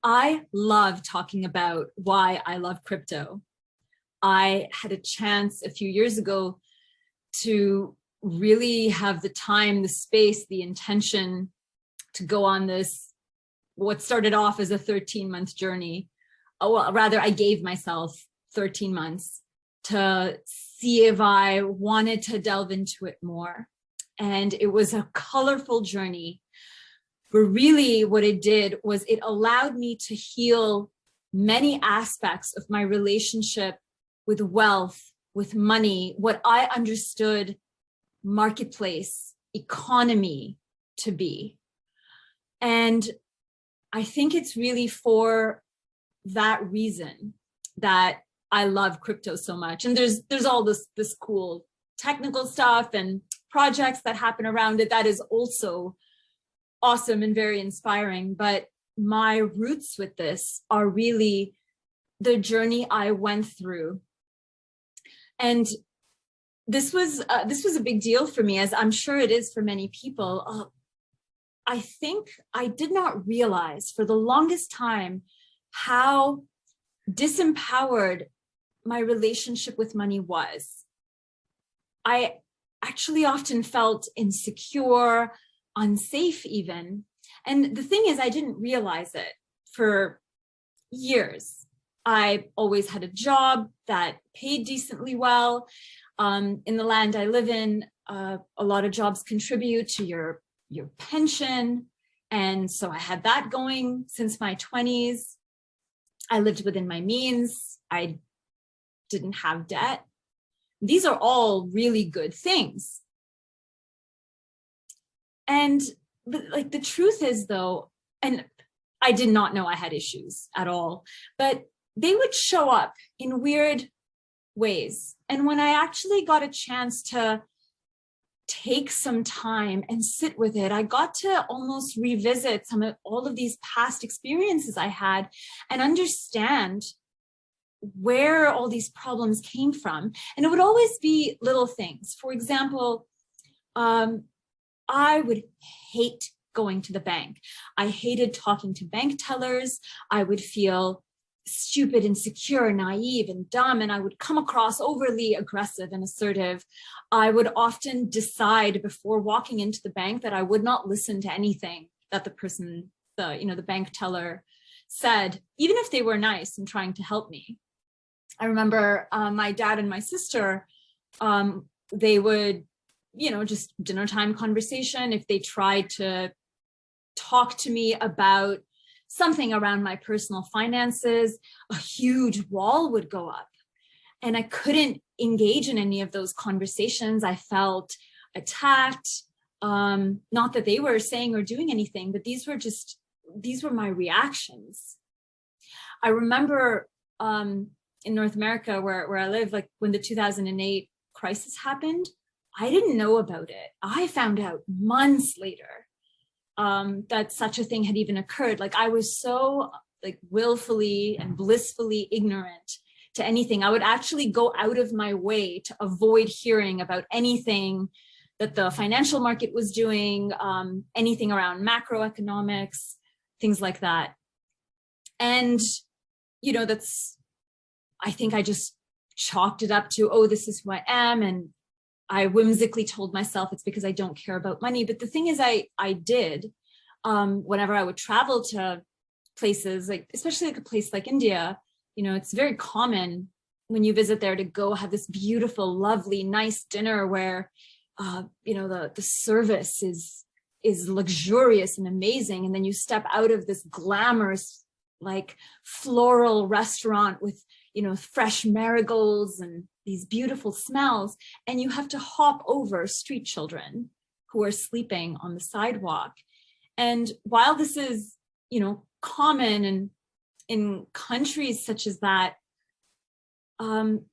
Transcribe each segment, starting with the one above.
I love talking about why I love crypto. I had a chance a few years ago to really have the time, the space, the intention to go on this, what started off as a 13-month journey. Well, rather, I gave myself 13 months to see if I wanted to delve into it more. And it was a colorful journey. But really what it did was it allowed me to heal many aspects of my relationship with wealth, with money, what I understood marketplace, economy to be. And I think it's really for that reason that I love crypto so much. And there's all this cool technical stuff and projects that happen around it that is also awesome and very inspiring. But my roots with this are really the journey I went through. And this was a big deal for me, as I'm sure it is for many people. I think I did not realize for the longest time how disempowered my relationship with money was. I actually often felt insecure, unsafe even. And the thing is, I didn't realize it for years. I always had a job that paid decently well. In the land I live in, a lot of jobs contribute to your pension. And so I had that going since my 20s. I lived within my means. I didn't have debt. These are all really good things. But like the truth is though, and I did not know I had issues at all, but they would show up in weird ways. And when I actually got a chance to take some time and sit with it, I got to almost revisit all of these past experiences I had and understand where all these problems came from. And it would always be little things. For example, I would hate going to the bank. I hated talking to bank tellers. I would feel stupid, insecure, naive, and dumb, and I would come across overly aggressive and assertive. I would often decide before walking into the bank that I would not listen to anything that the bank teller said, even if they were nice and trying to help me. I remember my dad and my sister, they would, just dinner time conversation. If they tried to talk to me about something around my personal finances, a huge wall would go up and I couldn't engage in any of those conversations. I felt attacked. Not that they were saying or doing anything, but these were my reactions. I remember in North America where I live, like when the 2008 crisis happened, I didn't know about it. I found out months later that such a thing had even occurred. Like I was so willfully and blissfully ignorant to anything. I would actually go out of my way to avoid hearing about anything that the financial market was doing, anything around macroeconomics, things like that. And, I think I just chalked it up to, oh, this is who I am. And I whimsically told myself it's because I don't care about money. But the thing is, I did, whenever I would travel to places, especially a place like India, it's very common when you visit there to go have this beautiful, lovely, nice dinner where, the service is luxurious and amazing. And then you step out of this glamorous, floral restaurant with, fresh marigolds and these beautiful smells, and you have to hop over street children who are sleeping on the sidewalk. And while this is, common and in countries such as that, and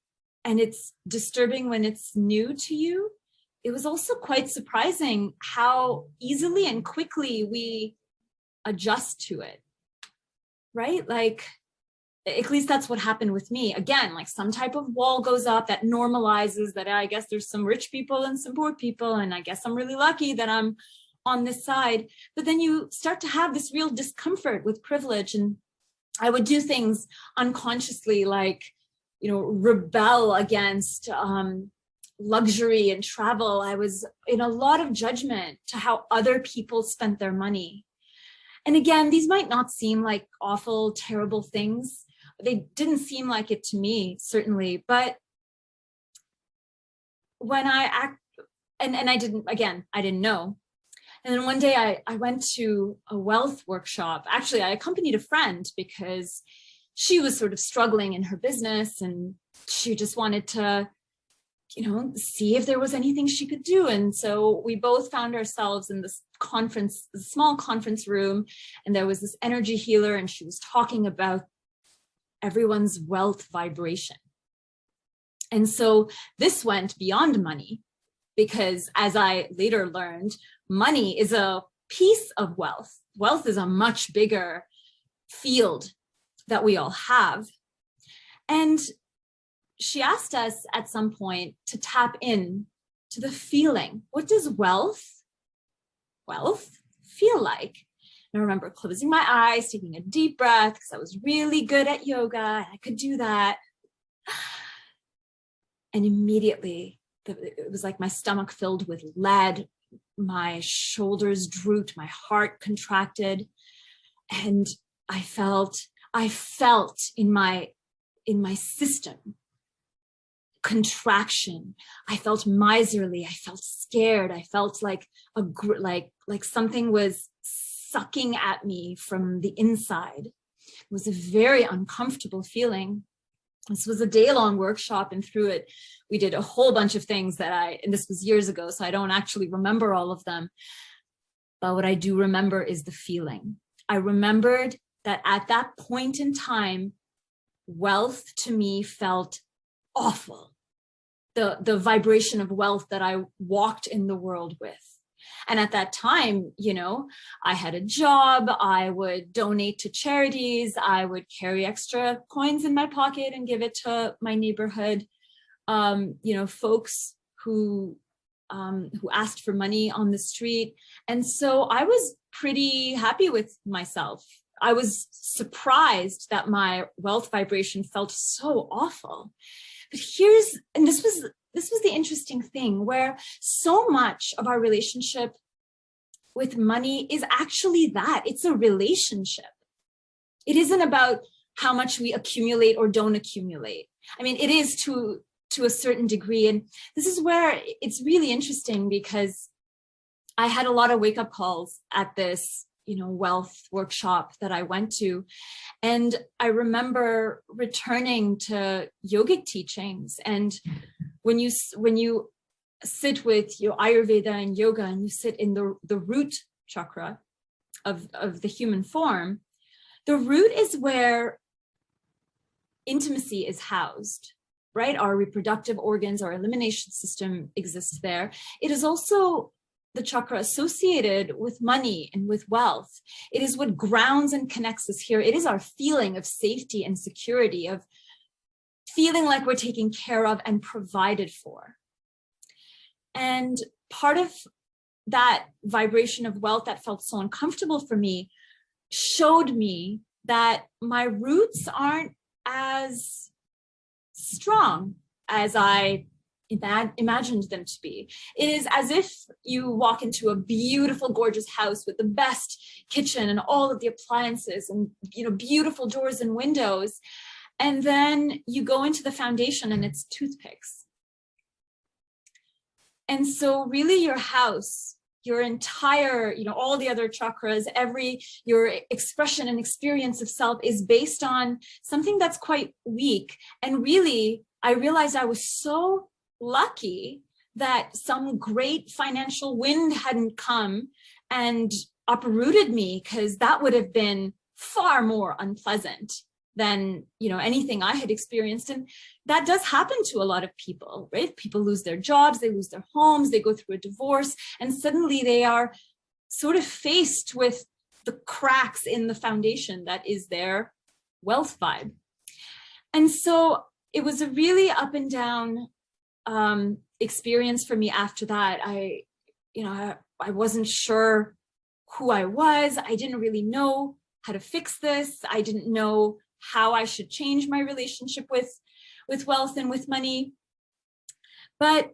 it's disturbing when it's new to you, it was also quite surprising how easily and quickly we adjust to it, right? At least that's what happened with me. Again, some type of wall goes up that normalizes that I guess there's some rich people and some poor people, and I guess I'm really lucky that I'm on this side. But then you start to have this real discomfort with privilege, and I would do things unconsciously, like, rebel against luxury and travel. I was in a lot of judgment to how other people spent their money. And again, these might not seem like awful, terrible things. They didn't seem like it to me, certainly. But when I didn't know. And then one day I went to a wealth workshop. Actually, I accompanied a friend because she was sort of struggling in her business and she just wanted to, see if there was anything she could do. And so we both found ourselves in this small conference room, and there was this energy healer, and she was talking about everyone's wealth vibration. And so this went beyond money, because as I later learned, money is a piece of wealth. Wealth is a much bigger field that we all have. And she asked us at some point to tap in to the feeling. What does wealth feel like? And I remember closing my eyes, taking a deep breath, because I was really good at yoga and I could do that. And immediately, it was like my stomach filled with lead, my shoulders drooped, my heart contracted, and I felt in my system contraction. I felt miserly. I felt scared. I felt like something was sucking at me from the inside. It was a very uncomfortable feeling. This was a day-long workshop, and through it, we did a whole bunch of things and this was years ago, so I don't actually remember all of them. But what I do remember is the feeling. I remembered that at that point in time, wealth to me felt awful. The vibration of wealth that I walked in the world with. And at that time, I had a job, I would donate to charities, I would carry extra coins in my pocket and give it to my neighborhood, folks who asked for money on the street. And so I was pretty happy with myself. I was surprised that my wealth vibration felt so awful. But this was the interesting thing, where so much of our relationship with money is actually that. It's a relationship. It isn't about how much we accumulate or don't accumulate. I mean, it is to a certain degree. And this is where it's really interesting, because I had a lot of wake-up calls at this wealth workshop that I went to. And I remember returning to yogic teachings. And when you sit with your Ayurveda and yoga, and you sit in the root chakra of the human form, the root is where intimacy is housed, right? Our reproductive organs, our elimination system exists there. It is also the chakra associated with money and with wealth. It is what grounds and connects us here. It is our feeling of safety and security, of feeling like we're taken care of and provided for. And part of that vibration of wealth that felt so uncomfortable for me showed me that my roots aren't as strong as I imagined them to be. It is as if you walk into a beautiful, gorgeous house with the best kitchen and all of the appliances and beautiful doors and windows, and then you go into the foundation and it's toothpicks. And so really your house, your entire, all the other chakras, your expression and experience of self is based on something that's quite weak. And really, I realized I was so lucky that some great financial wind hadn't come and uprooted me, because that would have been far more unpleasant than anything I had experienced. And that does happen to a lot of people, right? People lose their jobs, they lose their homes, they go through a divorce, and suddenly they are sort of faced with the cracks in the foundation that is their wealth vibe. And so it was a really up and down experience for me after that. I wasn't sure who I was. I didn't really know how to fix this. I didn't know how I should change my relationship with wealth and with money. But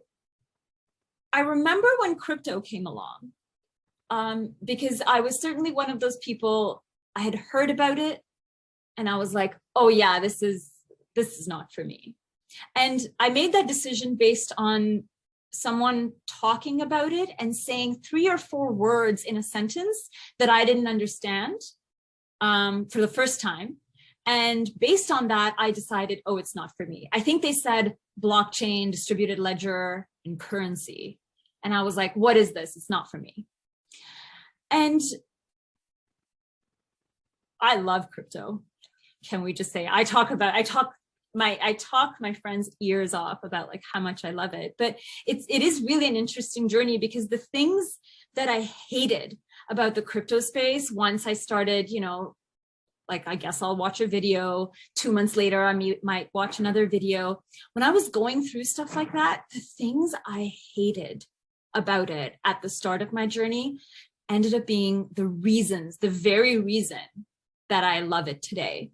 I remember when crypto came along, because I was certainly one of those people. I had heard about it and I was like, oh yeah, this is not for me. And I made that decision based on someone talking about it and saying 3 or 4 words in a sentence that I didn't understand for the first time. And based on that, I decided, oh, it's not for me. I think they said blockchain, distributed ledger, and currency. And I was like, what is this? It's not for me. And I love crypto. Can we just say, I talk my friends' ears off about like how much I love it. But it is really an interesting journey, because the things that I hated about the crypto space, once I started, like, I guess I'll watch a video, 2 months later, I might watch another video. When I was going through stuff like that, the things I hated about it at the start of my journey ended up being the very reason that I love it today.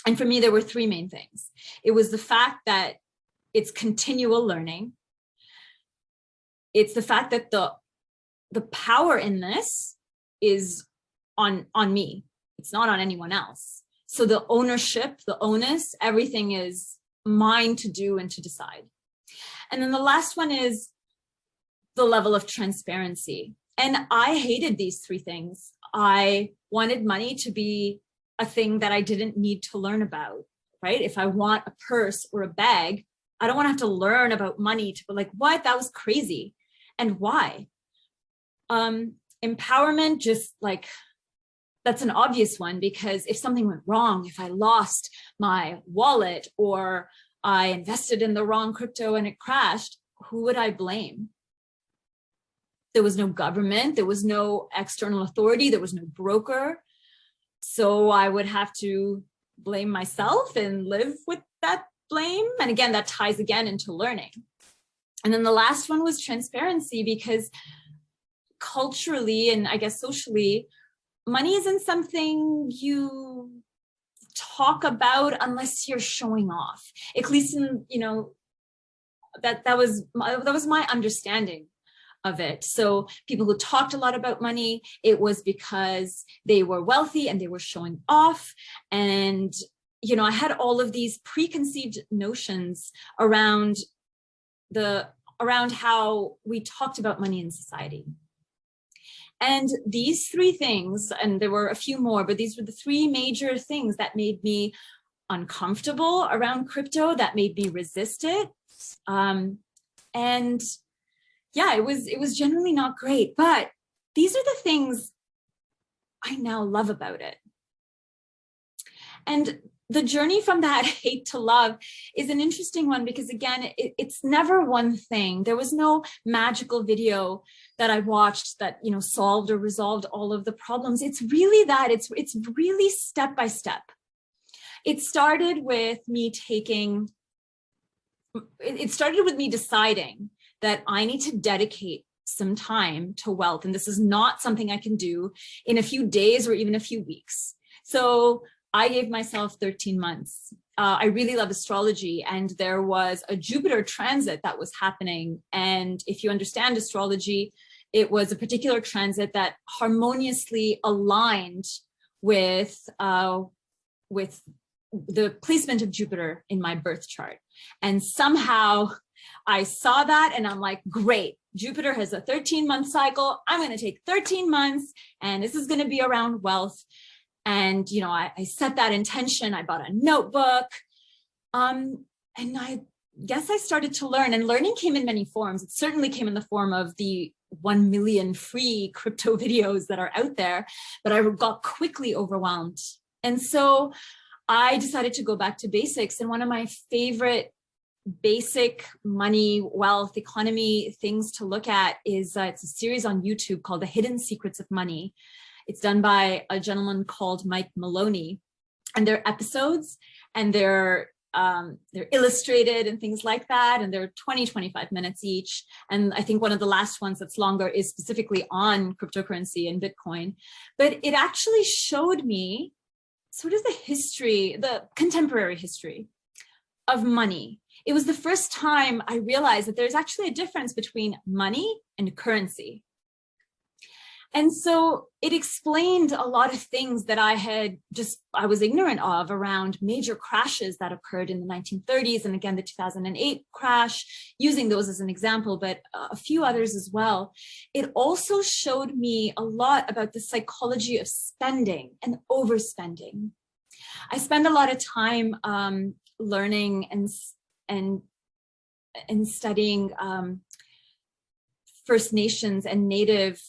And for me, there were 3 main things. It was the fact that it's continual learning. It's the fact that the power in this is on me. It's not on anyone else. So the ownership, the onus, everything is mine to do and to decide. And then the last one is the level of transparency. And I hated these 3 things. I wanted money to be a thing that I didn't need to learn about, right? If I want a purse or a bag, I don't want to have to learn about money to be like, what? That was crazy. And why? Empowerment, just like, that's an obvious one, because if something went wrong, if I lost my wallet or I invested in the wrong crypto and it crashed, who would I blame? There was no government, there was no external authority, there was no broker. So I would have to blame myself and live with that blame. And again, that ties again into learning. And then the last one was transparency, because culturally and I guess socially, money isn't something you talk about unless you're showing off. At least in, that was my understanding of it. So people who talked a lot about money, it was because they were wealthy and they were showing off. And, I had all of these preconceived notions around how we talked about money in society. And these 3 things, and there were a few more, but these were the 3 major things that made me uncomfortable around crypto, that made me resist it. And yeah, it was generally not great, but these are the things I now love about it. And the journey from that hate to love is an interesting one, because again, it's never one thing. There was no magical video that I watched that, solved or resolved all of the problems. It's really that, it's really step by step. It started with me deciding that I need to dedicate some time to wealth. And this is not something I can do in a few days or even a few weeks. So I gave myself 13 months. I really love astrology, and there was a Jupiter transit that was happening. And if you understand astrology, it was a particular transit that harmoniously aligned with the placement of Jupiter in my birth chart. And somehow I saw that and I'm like, great, Jupiter has a 13-month cycle. I'm going to take 13 months and this is going to be around wealth. And, I set that intention. I bought a notebook. And I guess I started to learn, and learning came in many forms. It certainly came in the form of the 1 million free crypto videos that are out there, but I got quickly overwhelmed. And so I decided to go back to basics. And one of my favorite basic money, wealth, economy things to look at is it's a series on YouTube called The Hidden Secrets of Money. It's done by a gentleman called Mike Maloney, and they're episodes, and they're they're illustrated and things like that. And they're 20, 25 minutes each. And I think one of the last ones that's longer is specifically on cryptocurrency and Bitcoin. But it actually showed me sort of the history, the contemporary history of money. It was the first time I realized that there's actually a difference between money and currency. And so it explained a lot of things that I was ignorant of around major crashes that occurred in the 1930s, and again, the 2008 crash, using those as an example, but a few others as well. It also showed me a lot about the psychology of spending and overspending. I spend a lot of time learning and studying First Nations and Native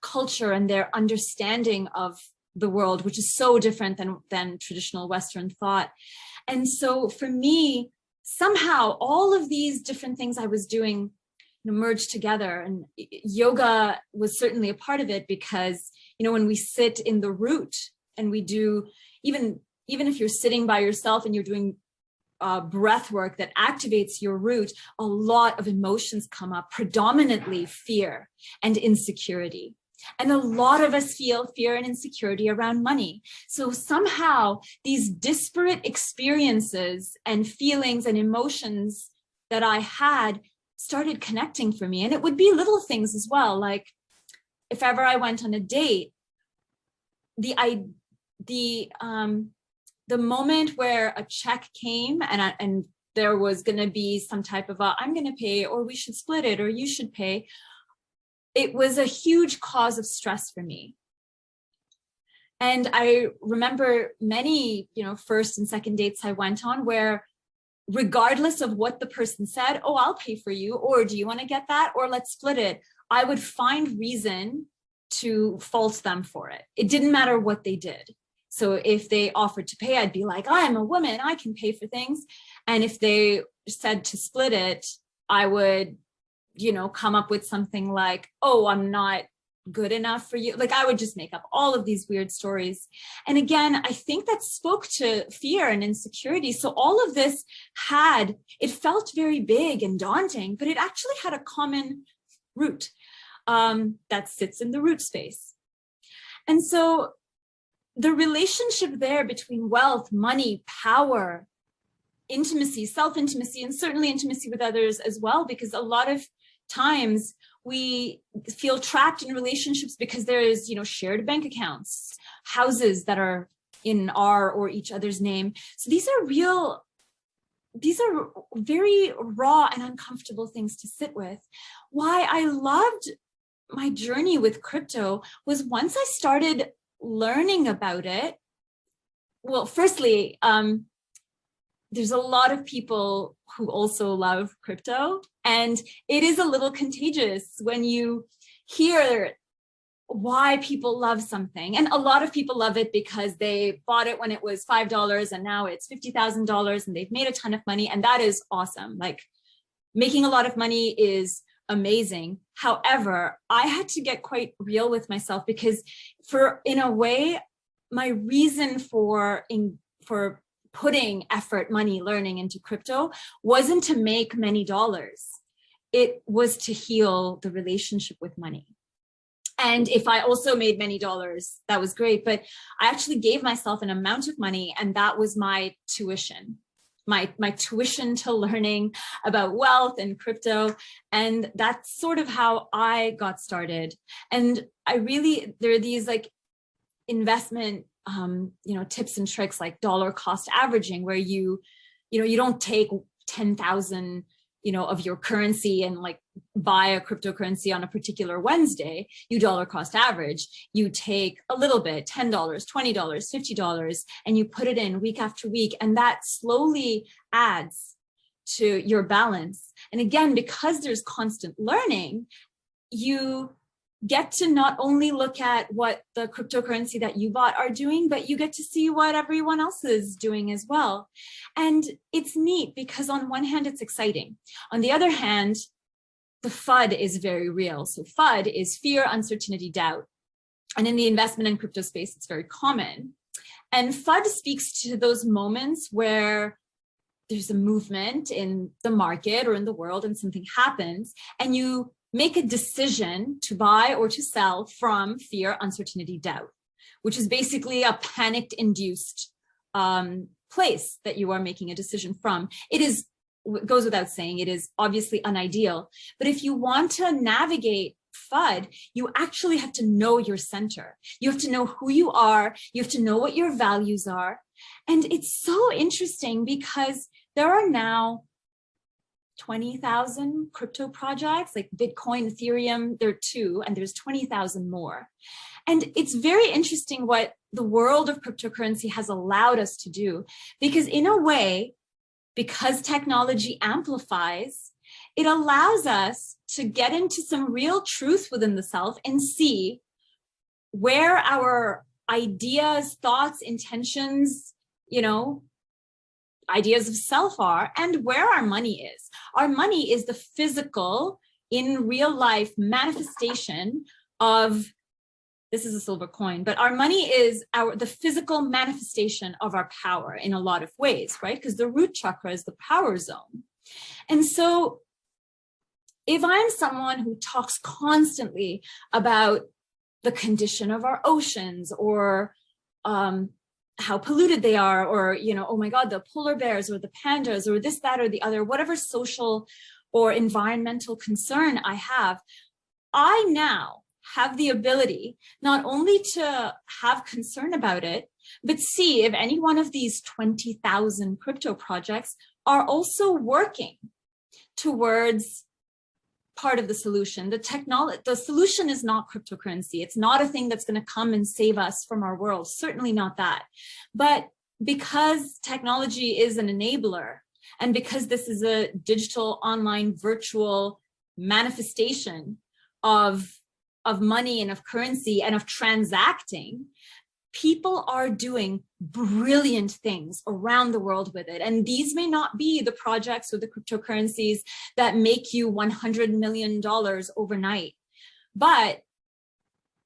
culture and their understanding of the world, which is so different than traditional Western thought. And so for me, somehow all of these different things I was doing merged together, and yoga was certainly a part of it, because when we sit in the root and we do, even if you're sitting by yourself and you're doing breath work that activates your root, a lot of emotions come up, predominantly fear and insecurity. And a lot of us feel fear and insecurity around money. So somehow these disparate experiences and feelings and emotions that I had started connecting for me. And it would be little things as well. Like if ever I went on a date, the moment where a check came and there was going to be some type of I'm going to pay, or we should split it, or you should pay, it was a huge cause of stress for me. And I remember many, first and second dates I went on where, regardless of what the person said, oh, I'll pay for you, or do you want to get that, or let's split it, I would find reason to fault them for it. It didn't matter what they did. So if they offered to pay, I'd be like, I'm a woman, I can pay for things. And if they said to split it, I would, come up with something like, oh, I'm not good enough for you. Like I would just make up all of these weird stories. And again, I think that spoke to fear and insecurity. So all of this it felt very big and daunting, but it actually had a common root that sits in the root space. And so the relationship there between wealth, money, power, intimacy, self-intimacy, and certainly intimacy with others as well, because a lot of times we feel trapped in relationships because there is, shared bank accounts, houses that are in our or each other's name. So these are very raw and uncomfortable things to sit with. Why I loved my journey with crypto was once I started learning about it. Well, firstly, there's a lot of people who also love crypto, and it is a little contagious when you hear why people love something. And a lot of people love it because they bought it when it was $5 and now it's $50,000 and they've made a ton of money. And that is awesome. Like making a lot of money is amazing. However, I had to get quite real with myself because in a way, my reason for putting effort, money, learning into crypto wasn't to make many dollars. It was to heal the relationship with money. And if I also made many dollars, that was great. But I actually gave myself an amount of money, and that was my tuition. My tuition to learning about wealth and crypto. And that's sort of how I got started. And there are these like investment, tips and tricks like dollar cost averaging, where you don't take 10,000, of your currency and like buy a cryptocurrency on a particular Wednesday. You dollar cost average. You take a little bit, $10, $20, $50, and you put it in week after week. And that slowly adds to your balance. And again, because there's constant learning, you get to not only look at what the cryptocurrency that you bought are doing, but you get to see what everyone else is doing as well. And it's neat because on one hand, it's exciting. On the other hand, the FUD is very real. So FUD is fear, uncertainty, doubt. And in the investment and crypto space, it's very common. And FUD speaks to those moments where there's a movement in the market or in the world and something happens, and you make a decision to buy or to sell from fear, uncertainty, doubt, which is basically a panicked induced place that you are making a decision from. It goes without saying, it is obviously unideal. But if you want to navigate FUD, you actually have to know your center. You have to know who you are. You have to know what your values are. And it's so interesting because there are now 20,000 crypto projects like Bitcoin, Ethereum, there are two, and there's 20,000 more. And it's very interesting what the world of cryptocurrency has allowed us to do, because in a way, because technology amplifies, it allows us to get into some real truth within the self and see where our ideas, thoughts, intentions, ideas of self are, and where our money is. Our money is the physical, in real life manifestation of, this is a silver coin, but our money is the physical manifestation of our power in a lot of ways, right? Because the root chakra is the power zone. And so if I'm someone who talks constantly about the condition of our oceans, or how polluted they are, or, oh my God, the polar bears or the pandas or this, that, or the other, whatever social or environmental concern I now have the ability not only to have concern about it, but see if any one of these 20,000 crypto projects are also working towards part of the solution. The solution is not cryptocurrency. It's not a thing that's going to come and save us from our world. Certainly not that. But because technology is an enabler, and because this is a digital, online, virtual manifestation of money and of currency and of transacting, people are doing brilliant things around the world with it. And these may not be the projects or the cryptocurrencies that make you $100 million overnight. But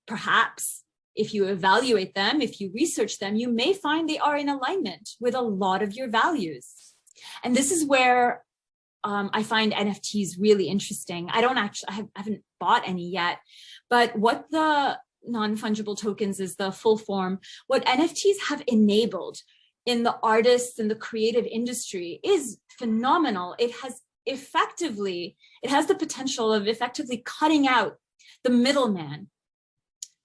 perhaps if you evaluate them, if you research them, you may find they are in alignment with a lot of your values. And this is where I find NFTs really interesting. I haven't bought any yet, but what the non-fungible tokens is the full form. What NFTs have enabled in the artists and the creative industry is phenomenal. It has the potential of effectively cutting out the middleman.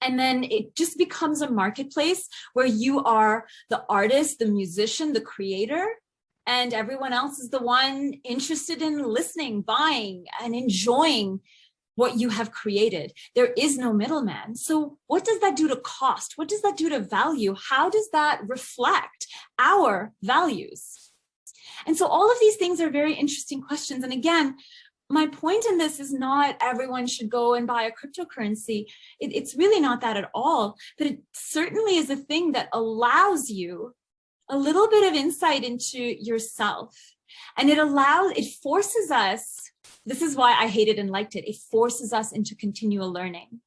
And then it just becomes a marketplace where you are the artist, the musician, the creator, and everyone else is the one interested in listening, buying, and enjoying what you have created. There is no middleman. So what does that do to cost? What does that do to value? How does that reflect our values? And so all of these things are very interesting questions. And again, my point in this is not everyone should go and buy a cryptocurrency. It's really not that at all, but it certainly is a thing that allows you a little bit of insight into yourself. And it forces us, this is why I hate it and liked it. It forces us into continual learning.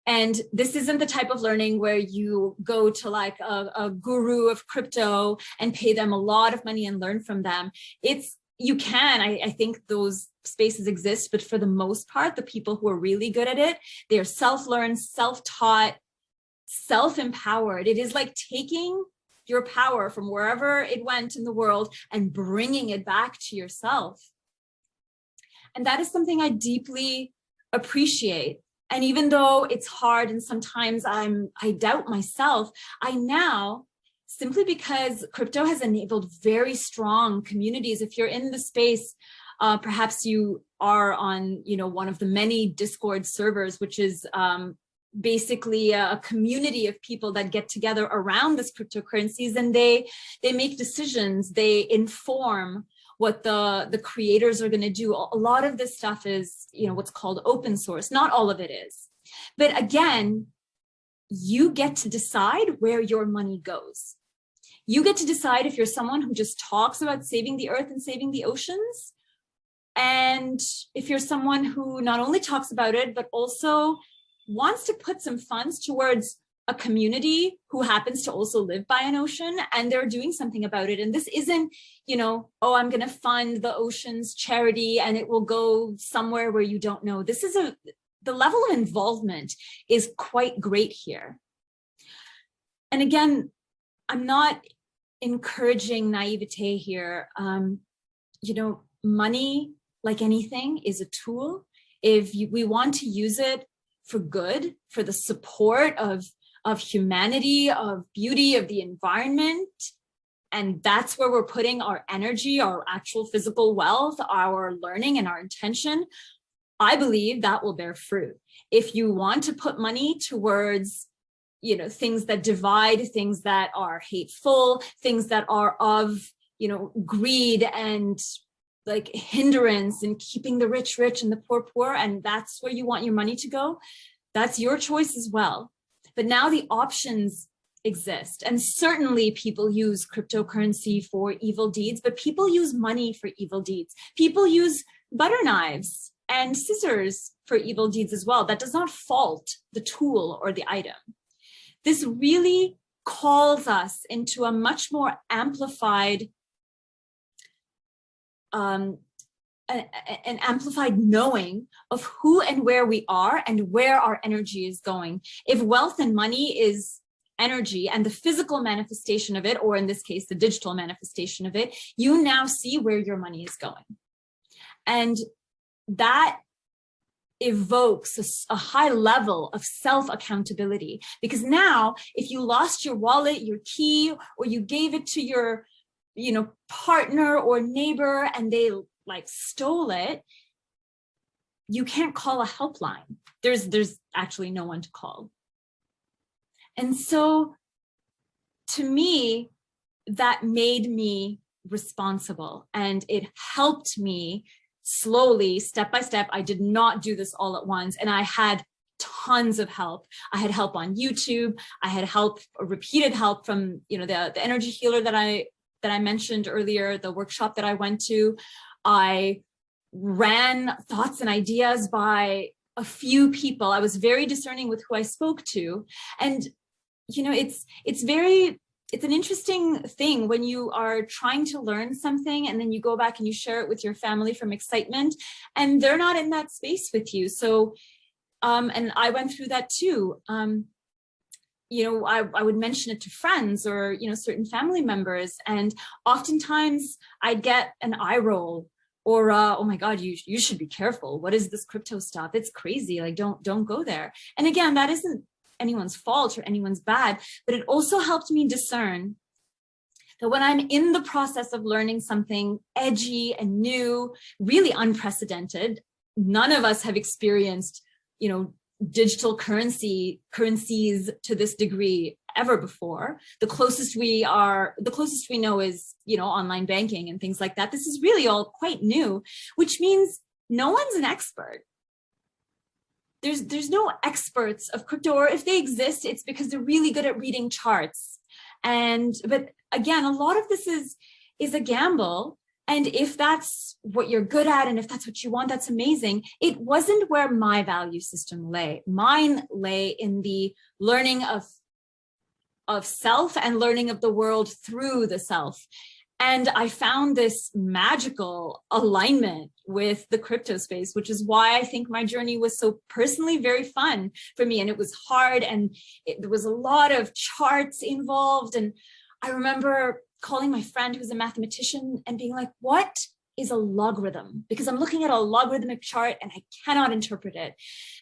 And this isn't the type of learning where you go to like a guru of crypto and pay them a lot of money and learn from them. I think those spaces exist, but for the most part, the people who are really good at it, they are self-learned, self-taught, self-empowered. It is like taking your power from wherever it went in the world and bringing it back to yourself. And that is something I deeply appreciate. And even though it's hard and sometimes I doubt myself, I now, simply because crypto has enabled very strong communities. If you're in the space, perhaps you are on, one of the many Discord servers, which is basically a community of people that get together around this cryptocurrencies, and they make decisions, they inform what the creators are going to do. A lot of this stuff is, what's called open source. Not all of it is. But again, you get to decide where your money goes. You get to decide if you're someone who just talks about saving the earth and saving the oceans, and if you're someone who not only talks about it, but also wants to put some funds towards a community who happens to also live by an ocean, and they're doing something about it. And this isn't, you know, oh, I'm going to fund the ocean's charity and it will go somewhere where you don't know. This is the level of involvement is quite great here. And again, I'm not encouraging naivete here. You know, money, like anything, is a tool. If we want to use it for good, for the support of humanity, of beauty, of the environment, and that's where we're putting our energy, our actual physical wealth, our learning and our intention, I believe that will bear fruit. If you want to put money towards, you know, things that divide, things that are hateful, things that are of, you know, greed and like hindrance and keeping the rich rich and the poor poor, and that's where you want your money to go, that's your choice as well. But now the options exist, and certainly people use cryptocurrency for evil deeds, but people use money for evil deeds. People use butter knives and scissors for evil deeds as well. That does not fault the tool or the item. This really calls us into a much more amplified an amplified knowing of who and where we are and where our energy is going. If wealth and money is energy and the physical manifestation of it, or in this case, the digital manifestation of it, you now see where your money is going. And that evokes a high level of self-accountability, because now if you lost your wallet, your key, or you gave it to your, you know, partner or neighbor and they like stole it, you can't call a helpline. There's actually no one to call. And so to me, that made me responsible, and it helped me slowly, step by step. I did not do this all at once, and I had tons of help. I had help on YouTube. I had help, repeated help from, you know, the energy healer that I mentioned earlier, the workshop that I went to. I ran thoughts and ideas by a few people. I was very discerning with who I spoke to. And, you know, it's an interesting thing when you are trying to learn something and then you go back and you share it with your family from excitement and they're not in that space with you. So, and I went through that too. You know, I would mention it to friends or, you know, certain family members, and oftentimes I'd get an eye roll or, oh my God, you should be careful. What is this crypto stuff? It's crazy. Like, don't go there. And again, that isn't anyone's fault or anyone's bad, but it also helped me discern that when I'm in the process of learning something edgy and new, really unprecedented, none of us have experienced, you know, digital currencies to this degree ever before. The closest we know is, you know, online banking and things like that. This is really all quite new, which means no one's an expert. There's no experts of crypto, or if they exist, it's because they're really good at reading charts. But again, a lot of this is a gamble. And if that's what you're good at, and if that's what you want, that's amazing. It wasn't where my value system lay. Mine lay in the learning of self and learning of the world through the self. And I found this magical alignment with the crypto space, which is why I think my journey was so personally very fun for me. And it was hard, and there was a lot of charts involved. And I remember calling my friend who's a mathematician and being like, what is a logarithm? Because I'm looking at a logarithmic chart and I cannot interpret it.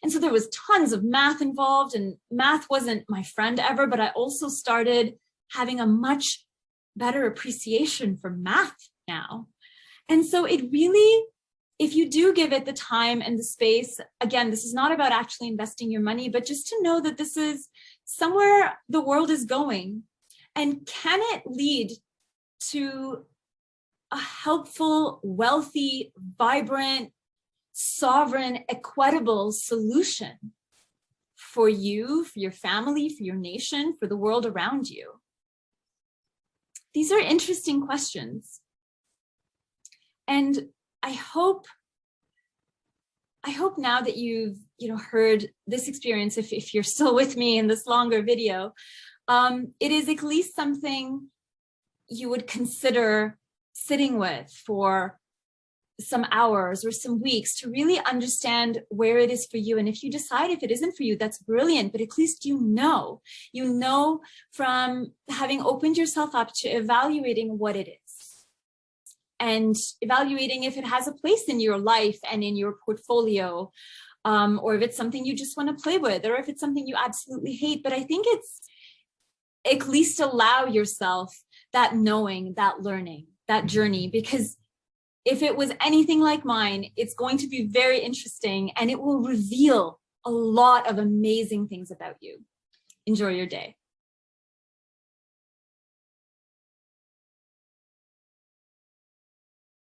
And so there was tons of math involved, and math wasn't my friend ever, but I also started having a much better appreciation for math now. And so it really, if you do give it the time and the space, again, this is not about actually investing your money, but just to know that this is somewhere the world is going. And can it lead to a helpful, wealthy, vibrant, sovereign, equitable solution for you, for your family, for your nation, for the world around you? These are interesting questions. And I hope I hope now that you've, heard this experience, if you're still with me in this longer video, it is at least something you would consider sitting with for some hours or some weeks to really understand where it is for you. And if you decide if it isn't for you, that's brilliant, but at least you know from having opened yourself up to evaluating what it is and evaluating if it has a place in your life and in your portfolio, or if it's something you just want to play with, or if it's something you absolutely hate. But I think it's at least allow yourself that knowing, that learning, that journey, because if it was anything like mine, it's going to be very interesting and it will reveal a lot of amazing things about you. Enjoy your day.